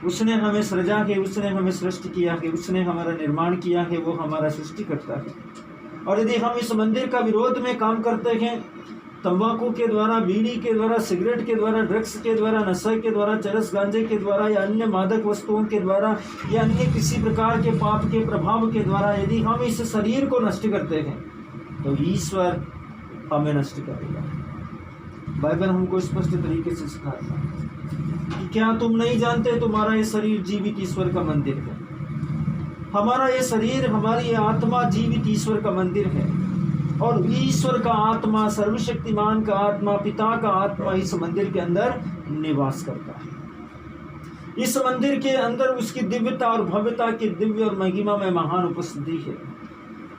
उसने हमें सृजा है, उसने हमें सृष्टि किया है, उसने हमारा निर्माण किया है, वो हमारा सृष्टि करता है। और यदि हम इस मंदिर का विरोध में काम करते हैं, तंबाकू के द्वारा, बीड़ी के द्वारा, सिगरेट के द्वारा, ड्रग्स के द्वारा, नशे के द्वारा, चरस गांजे के द्वारा या अन्य मादक वस्तुओं के द्वारा या अन्य किसी प्रकार के पाप के प्रभाव के द्वारा यदि हम इस शरीर को नष्ट करते हैं तो ईश्वर हमें नष्ट करेगा। बाइबल हमको स्पष्ट तरीके से सिखाता है कि क्या तुम नहीं जानते तुम्हारा ये शरीर जीवित ईश्वर का मंदिर है। हमारा ये शरीर, हमारी ये आत्मा जीवित ईश्वर का मंदिर है और ईश्वर का आत्मा, सर्वशक्तिमान का आत्मा, पिता का आत्मा इस मंदिर के अंदर निवास करता है। इस मंदिर के अंदर उसकी दिव्यता और भव्यता की दिव्य और महिमा में महान उपस्थिति है।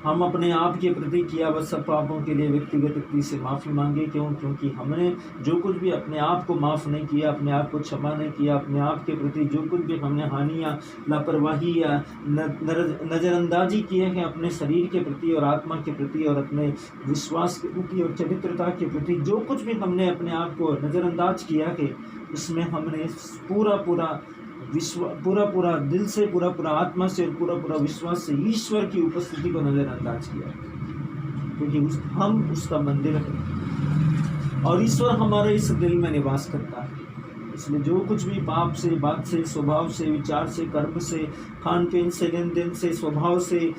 हम अपने आप के प्रति किया वह सब पापों के लिए व्यक्तिगत रीति से माफ़ी मांगे। क्योंकि हमने जो कुछ भी अपने आप को माफ़ नहीं किया, अपने आप को क्षमा नहीं किया, अपने आप के प्रति जो कुछ भी हमने हानि या लापरवाही या नज़रअंदाजी किए हैं अपने शरीर के प्रति और आत्मा के प्रति और अपने विश्वास के प्रति और चरित्रता के प्रति, जो कुछ भी हमने अपने आप को नज़रअंदाज किया है, उसमें हमने पूरा दिल से, पूरा आत्मा से और पूरा विश्वास से ईश्वर की उपस्थिति को नजरअंदाज किया, क्योंकि हम उसका मंदिर है और ईश्वर हमारे इस दिल में निवास करता है। इसलिए जो कुछ भी पाप से, बात से, स्वभाव से, विचार से, कर्म से, खान पीन से, लेन देन से, स्वभाव से,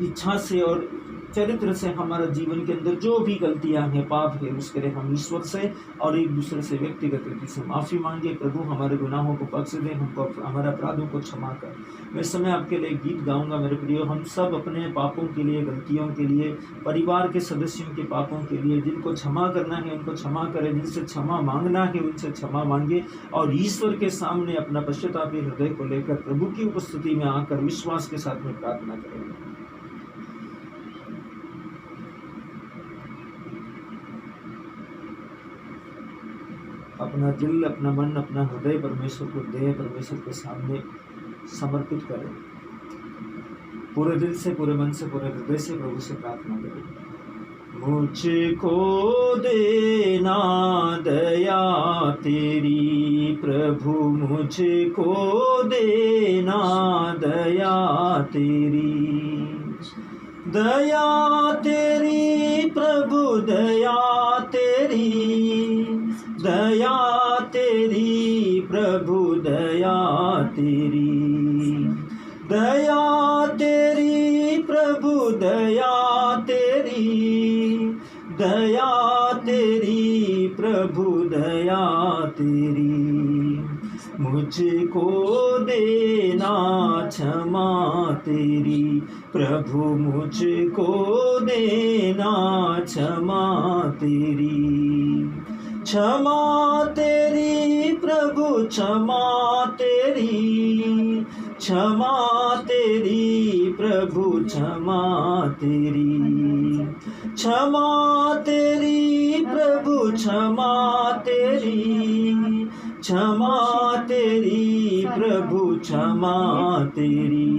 इच्छा से और चरित्र से हमारा जीवन के अंदर जो भी गलतियां हैं, पाप है, उसके लिए हम ईश्वर से और एक दूसरे से व्यक्तिगत रीति से माफ़ी मांगे। प्रभु हमारे गुनाहों को बख्श दे, हमको हमारे अपराधों को क्षमा कर। मैं इस समय आपके लिए गीत गाऊंगा मेरे प्रियो। हम सब अपने पापों के लिए, गलतियों के लिए, परिवार के सदस्यों के पापों के लिए, जिनको क्षमा करना है उनको क्षमा करें, जिनसे क्षमा मांगना है उनसे क्षमा मांगे और ईश्वर के सामने अपना पश्चातापी हृदय को लेकर प्रभु की उपस्थिति में आकर विश्वास के साथ में प्रार्थना करें। अपना दिल, अपना मन, अपना हृदय परमेश्वर को दे, परमेश्वर के सामने समर्पित करें। पूरे दिल से, पूरे मन से, पूरे हृदय से प्रभु से प्रार्थना करें। मुझको देना दया तेरी प्रभु, मुझको देना दया तेरी, दया तेरी प्रभु, दया तेरी, दया तेरी प्रभु, दया तेरी, दया तेरी प्रभु, दया तेरी, दया तेरी प्रभु, दया तेरी। मुझको देना क्षमा तेरी प्रभु, मुझको देना क्षमा तेरी, क्षमा तेरी प्रभु, क्षमा तेरी, क्षमा तेरी प्रभु, क्षमा तेरी, क्षमा तेरी प्रभु, क्षमा तेरी, क्षमा तेरी प्रभु, क्षमा तेरी।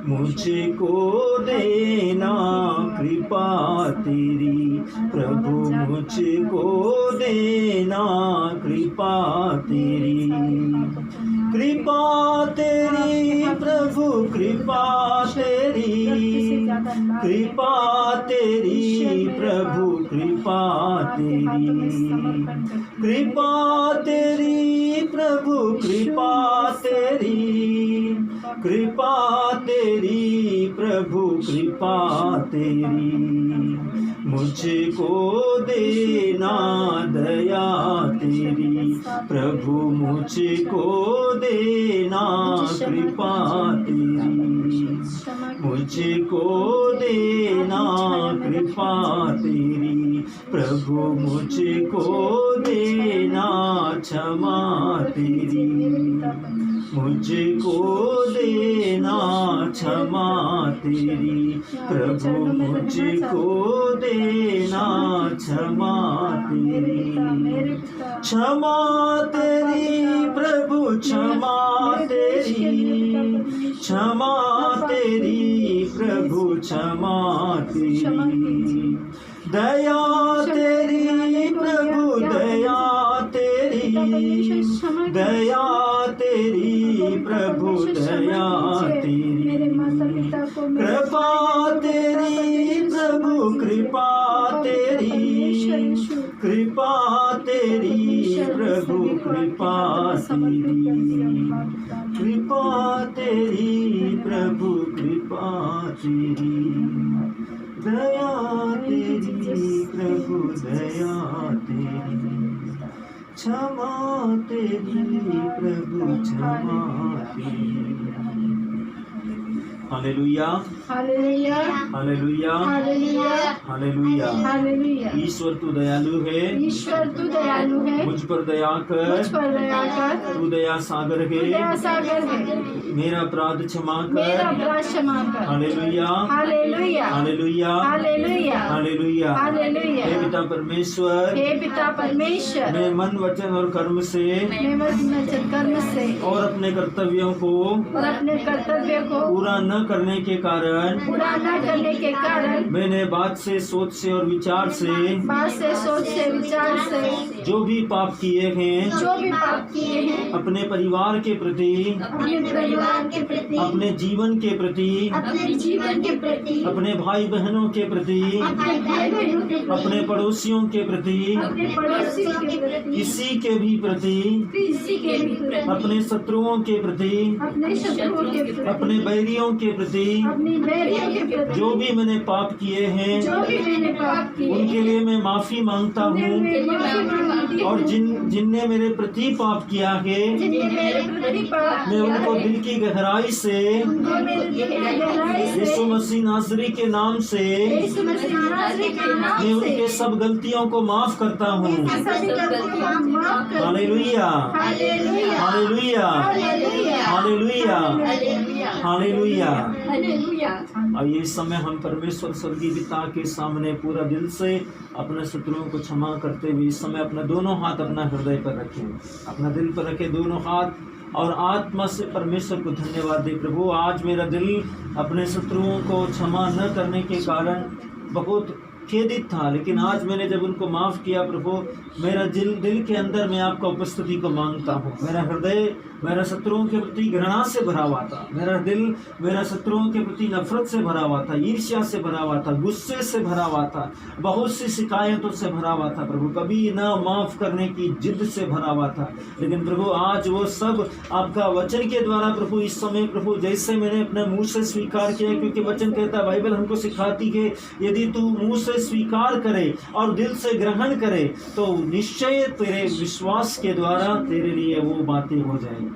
मुझको देना कृपा तेरी प्रभु, मुझको देना कृपा तेरी, कृपा तेरी प्रभु, कृपा तेरी, कृपा तेरी प्रभु, कृपा तेरी, कृपा तेरी प्रभु, कृपा तेरी, कृपा तेरी प्रभु, कृपा तेरी। मुझको देना दया तेरी प्रभु, मुझको देना कृपा तेरी, मुझको देना कृपा तेरी प्रभु, मुझको देना क्षमा तेरी, मुझको देना क्षमा तेरी प्रभु, मुझको देना क्षमा तेरी, क्षमा तेरी प्रभु, क्षमा तेरी, क्षमा तेरी प्रभु, क्षमा तेरी, दया तेरी प्रभु, दया तेरी, दया तेरी प्रभु दया तेरी, मेरे माता पिता को कृपा तेरी प्रभु कृपा तेरी, कृपा तेरी प्रभु कृपा तेरी, कृपा तेरी प्रभु कृपा तेरी, दया तेरी प्रभु दया तेरी, क्षमा तेरी प्रभु क्षमा तेरी। Hallelujah hallelujah hallelujah hallelujah hallelujah. Hallelujah. ईश्वर तू दयालु है, ईश्वर तू दयालु है, मुझ पर दया मुझ कर, पर दया कर, तू दया सागर तू दया है, सागर है, मेरा अपराध क्षमा मेरा कर। अपराध क्षमा कर। Hallelujah hallelujah hallelujah hallelujah hallelujah. Hallelujah. हे पिता परमेश्वर, हे पिता परमेश्वर, मैं मन वचन और कर्म से मैं वचन कर्म से और अपने कर्तव्यों को और अपने कर्तव्य को पूरा न करने के कारण पूरा न करने के कारण मैंने बात से, सोच से और विचार से बात से, सोच से, विचार से जो भी पाप किए हैं, जो भी पाप किए हैं, अपने परिवार के प्रति, अपने परिवार के प्रति, अपने जीवन के प्रति, अपने जीवन के प्रति, अपने भाई बहनों के प्रति, अपने भाई बहनों के प्रति, अपने पड़ोसियों के प्रति, अपने पड़ोसियों के प्रति, किसी के भी प्रति, किसी के भी प्रति, अपने शत्रुओं के प्रति, अपने शत्रुओं के प्रति, अपने बैरियों के प्रति, अपनी बैरियों के प्रति, जो भी मैंने पाप किए हैं जो भी मैंने पाप किए उनके लिए मैं माफी मांगता हूँ। मैं माफी मांगती हूँ। और जिनने मेरे प्रति पाप किया है, जिनने मेरे प्रति पाप मैं किया उनको है, दिल की गहराई से, उनको मेरे दिल की गहराई से, यीशु मसीह नासरी के नाम से यीशु मसीह नासरी के नाम मैं से उनके सब गलतियों को माफ करता हूँ। सभी गलतियों को माफ कर। Hallelujah hallelujah hallelujah hallelujah hallelujah hallelujah. Hallelujah. आइए इस समय हम परमेश्वर स्वर्गीय पिता के सामने पूरा दिल से अपने शत्रुओं को क्षमा करते हुए इस समय अपना दोनों हाथ अपना हृदय पर रखें, अपना दिल पर रखें दोनों हाथ, और आत्मा से परमेश्वर को धन्यवाद दे। प्रभु आज मेरा दिल अपने शत्रुओं को क्षमा न करने के कारण बहुत खेदित था, लेकिन आज मैंने जब उनको माफ़ किया प्रभु, मेरा दिल के अंदर मैं आपका उपस्थिति को मांगता हूँ। मेरा हृदय मेरा शत्रुओं के प्रति घृणा से भरा हुआ था, मेरा दिल मेरा शत्रुओं के प्रति नफरत से भरा हुआ था, ईर्ष्या से भरा हुआ था, गुस्से से भरा हुआ था, बहुत सी शिकायतों से भरा हुआ था प्रभु, कभी न माफ़ करने की जिद से भरा हुआ था। लेकिन प्रभु आज वो सब आपका वचन के द्वारा प्रभु इस समय प्रभु जैसे मैंने अपने मुँह से स्वीकार किया, क्योंकि वचन कहता है, बाइबल हमको सिखाती है यदि तू मुँह से स्वीकार करे और दिल से ग्रहण करे तो निश्चय तेरे विश्वास के द्वारा तेरे लिए वो बातें हो जाएंगी।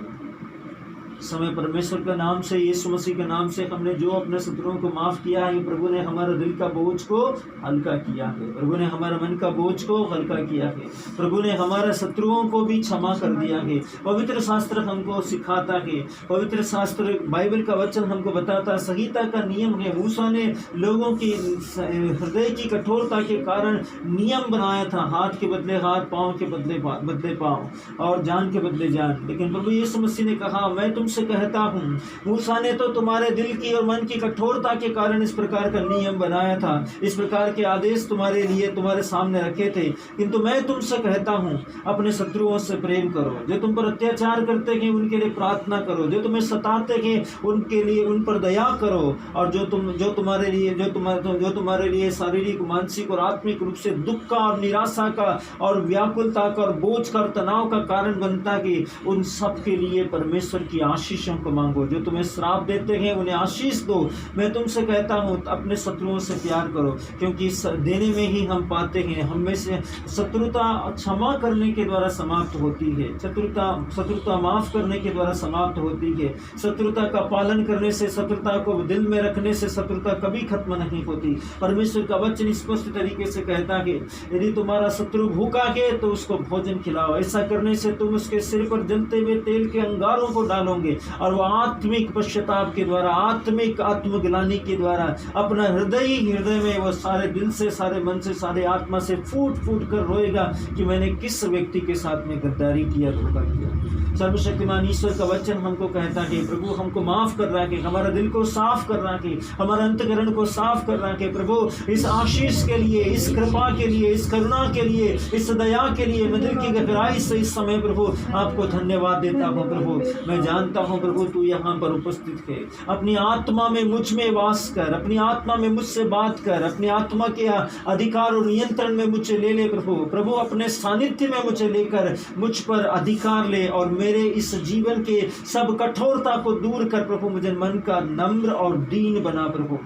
समय परमेश्वर के नाम से, यीशु मसीह के नाम से हमने जो अपने शत्रुओं को माफ़ किया है, प्रभु ने हमारे दिल का बोझ को हल्का किया है, प्रभु ने हमारे मन का बोझ को हल्का किया है, प्रभु ने हमारे शत्रुओं को भी क्षमा कर दिया है। पवित्र शास्त्र हमको सिखाता है, पवित्र शास्त्र बाइबल का वचन हमको बताता है, संहिता का नियम है। मूसा ने लोगों की हृदय की कठोरता के कारण नियम बनाया था, हाथ के बदले हाथ, पाँव के बदले पाँव और जान के बदले जान। लेकिन प्रभु यीशु मसीह ने कहा, मैं तुमसे कहता हूँ, मूसा ने तो तुम्हारे दिल की और मन की कठोरता के कारण इस प्रकार का नियम बनाया था, इस प्रकार के आदेश तुम्हारे लिए तुम्हारे सामने रखे थे, किंतु मैं तुमसे कहता हूँ अपने शत्रुओं से प्रेम करो, जो तुम पर अत्याचार करते हैं उनके लिए प्रार्थना करो, जो तुम्हें सताते हैं उनके लिए उन पर दया करो, और जो तुम्हारे लिए शारीरिक, मानसिक और आत्मिक रूप से दुख का और निराशा का और व्याकुलता का और बोझ का और तनाव का कारण बनता है, उन सब के लिए परमेश्वर की आशीषों को मांगो। जो तुम्हें श्राप देते हैं उन्हें आशीष दो। मैं तुमसे कहता हूँ अपने शत्रुओं से प्यार करो, क्योंकि देने में ही हम पाते हैं। हम में से शत्रुता क्षमा करने के द्वारा समाप्त होती है, शत्रुता माफ करने के द्वारा समाप्त होती है। शत्रुता का पालन करने से, शत्रुता को दिल में रखने से शत्रुता कभी खत्म नहीं होती। परमेश्वर का वचन स्पष्ट तरीके से कहता है, यदि तुम्हारा शत्रु भूखा है तो उसको भोजन खिलाओ, ऐसा करने से तुम उसके सिर पर जलते हुए तेल के अंगारों को डालोगे। सके और वो आत्मिक पश्चाताप के द्वारा, आत्मिक आत्मग्लानि के द्वारा अपना हृदय में वो सारे दिल से, सारे मन से, सारे आत्मा से फूट फूट कर रोएगा कि मैंने किस व्यक्ति के साथ में गद्दारी किया, धोखा किया। सर्वशक्तिमान ईश्वर का वचन हमको कहता है प्रभु हमको माफ कर रहा है, हमारा दिल को साफ कर रहा है, हमारा अंतकरण को साफ कर रहा है। प्रभु इस आशीष के लिए, इस कृपा के लिए, इस करुणा के लिए, इस दया के लिए मैं दिल की गहराई से इस समय प्रभु आपको धन्यवाद देता हूँ। प्रभु मैं जानता हूँ प्रभु तू यहाँ पर उपस्थित है, अपनी आत्मा में मुझ में वास कर, अपनी आत्मा में मुझसे बात कर, अपनी आत्मा के अधिकार और नियंत्रण में मुझे ले ले प्रभु। प्रभु अपने सानिध्य में मुझे लेकर मुझ पर अधिकार ले और मेरे इस जीवन के सब कठोरता को दूर कर प्रभु, मुझे मन का नम्र और दीन बना प्रभु।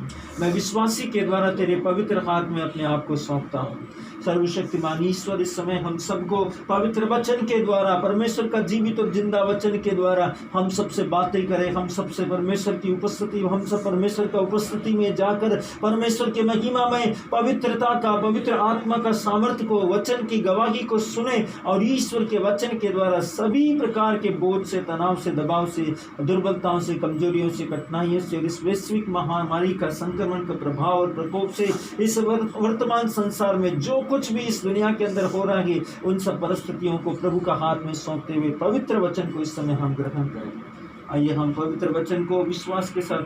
मैं विश्वासी के द्वारा तेरे पवित्र हाथ में अपने आप को सौंपता हूँ। सर्वशक्तिमान ईश्वर इस समय हम सबको पवित्र वचन के द्वारा, परमेश्वर का जीवित और जिंदा वचन के द्वारा हम सबसे बातें करें, हम सबसे परमेश्वर की उपस्थिति, हम सब परमेश्वर का उपस्थिति में जाकर परमेश्वर के महिमा में पवित्रता का, पवित्र आत्मा का सामर्थ्य को, वचन की गवाही को सुने और ईश्वर के वचन के द्वारा सभी प्रकार के बोझ से, तनाव से, दबाव से, दुर्बलताओं से, कमजोरियों से, कठिनाइयों से और इस वैश्विक महामारी का, संक्रमण का प्रभाव और प्रकोप से इस वर्तमान संसार में जो कुछ भी इस दुनिया के अंदर हो रहा है उन सब परिस्थितियों को प्रभु का हाथ में सौंपते हुए पवित्र वचन को इस समय हम ग्रहण करें। आइए हम पवित्र वचन को विश्वास के साथ